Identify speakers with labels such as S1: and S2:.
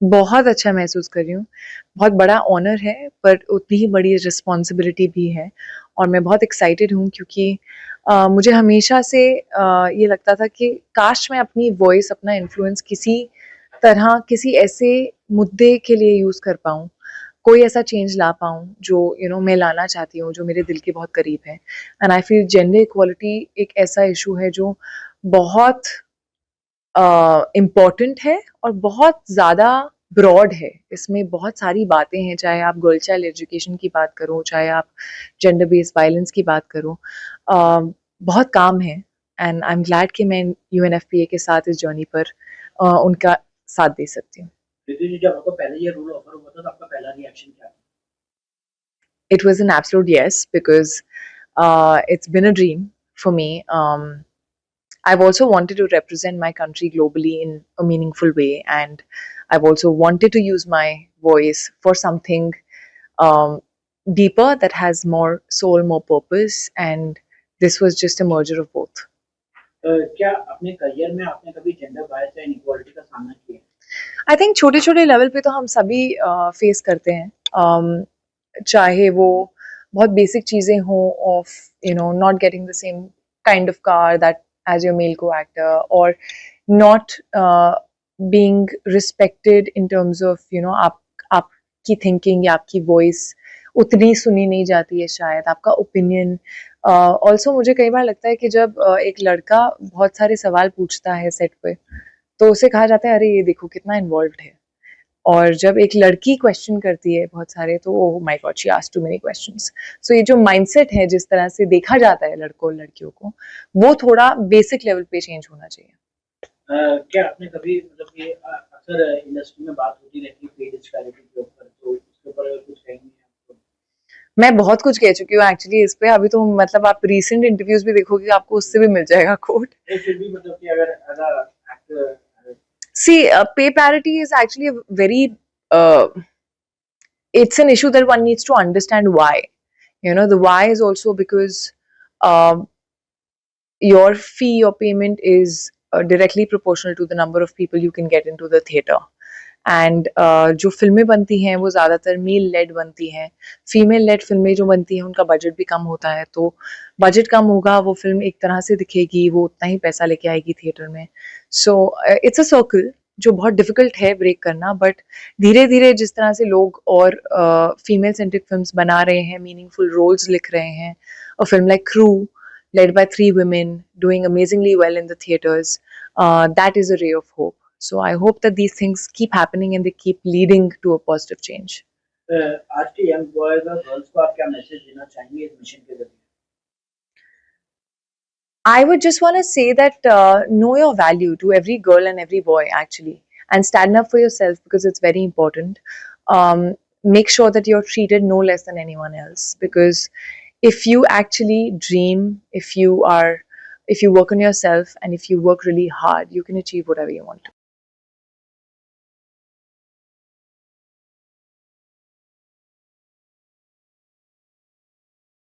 S1: बहुत अच्छा महसूस कर रही हूँ। बहुत बड़ा ऑनर है, पर उतनी ही बड़ी रिस्पॉन्सिबिलिटी भी है और मैं बहुत एक्साइटेड हूँ क्योंकि मुझे हमेशा से ये लगता था कि काश मैं अपनी वॉइस, अपना इन्फ्लुएंस किसी तरह, किसी ऐसे मुद्दे के लिए यूज़ कर पाऊँ, कोई ऐसा चेंज ला पाऊँ जो मैं लाना चाहती हूँ, जो मेरे दिल के बहुत करीब है। And I feel gender equality एक ऐसा इश्यू है जो बहुत इम्पोर्टेंट है और बहुत ज़्यादा ब्रॉड है। इसमें बहुत सारी बातें हैं, चाहे आप गर्ल चाइल्ड एजुकेशन की बात करो, चाहे आप जेंडर बेस्ड वायलेंस की बात करो। बहुत काम है एंड आई एम ग्लैड कि मैं यूएनएफपीए के साथ इस जर्नी पर उनका साथ दे सकती हूँ।
S2: दीदी जी, जब आपको पहले ये रोल ऑफर हुआ था तो आपका पहला रिएक्शन क्या था?
S1: It was an absolute yes because it's been a dream for me. I've also wanted to represent my country globally in a meaningful way, and I've also wanted to use my voice for something um, deeper that has more soul, more purpose, and this was just a merger of both.
S2: क्या अपने career में आपने कभी gender bias या inequality का सामना किया?
S1: I think छोटे छोटे लेवल पे तो हम सभी फेस करते हैं, चाहे वो बहुत बेसिक चीज़ें हों, of not getting the same kind of car that as your male co-actor, और not being respected in terms of आपकी थिंकिंग या आपकी वॉइस उतनी सुनी नहीं जाती है, शायद आपका ओपिनियन। ऑल्सो मुझे कई बार लगता है कि जब एक लड़का बहुत सारे सवाल पूछता है सेट पे, तो उसे कहा जाता है अरे ये देखो कितना इन्वॉल्व है, और जब एक लड़की क्वेश्चन करती है बहुत सारे, तो oh my God she asked too many questions. So ये जो माइंडसेट है, जिस तरह से देखा जाता है लड़कों और लड़कियों को, वो थोड़ा बेसिक लेवल पे चेंज होना चाहिए।
S2: क्या आपने कभी मतलब ये अक्सर इंडस्ट्री में बात होती रहती है पे डिस्पैरिटी के ऊपर, तो उसके ऊपर कुछ कहेंगे आप?
S1: मैं बहुत कुछ कह चुकी हूँ एक्चुअली इस पे। अभी तो मतलब आप रीसेंट इंटरव्यूज भी देखोगे, आपको उससे भी मिल जाएगा कोट।
S2: नहीं, फिर भी मतलब कि अगर as a actor.
S1: See, pay parity is actually a very, it's an issue that one needs to understand why. The why is also because um, your fee, your payment is directly proportional to the number of people you can get into the theater. And जो फिल्में बनती हैं वो ज़्यादातर mail lead बनती हैं। Female lead फिल्में जो बनती हैं उनका बजट भी कम होता है, तो बजट कम होगा, वो फिल्म एक तरह से दिखेगी, वो उतना ही पैसा लेके आएगी थिएटर में। सो इट्स अ सर्कल जो बहुत डिफिकल्ट है ब्रेक करना, बट धीरे धीरे जिस तरह से लोग और फीमेल सेंट्रिक फिल्म्स बना रहे हैं, मीनिंगफुल रोल्स लिख रहे हैं, a film like crew led by three women doing amazingly well in the theaters, that is a ray of hope. So I hope that these things keep happening and they keep leading to a positive change.
S2: आज के young boys और girls को आप क्या message देना चाहेंगे इस mission के जरिए?
S1: I would just want to say that know your value to every girl and every boy, actually, and stand up for yourself because it's very important. Make sure that you're treated no less than anyone else, because if you actually dream, if you work on yourself, and if you work really hard, you can achieve whatever you want to.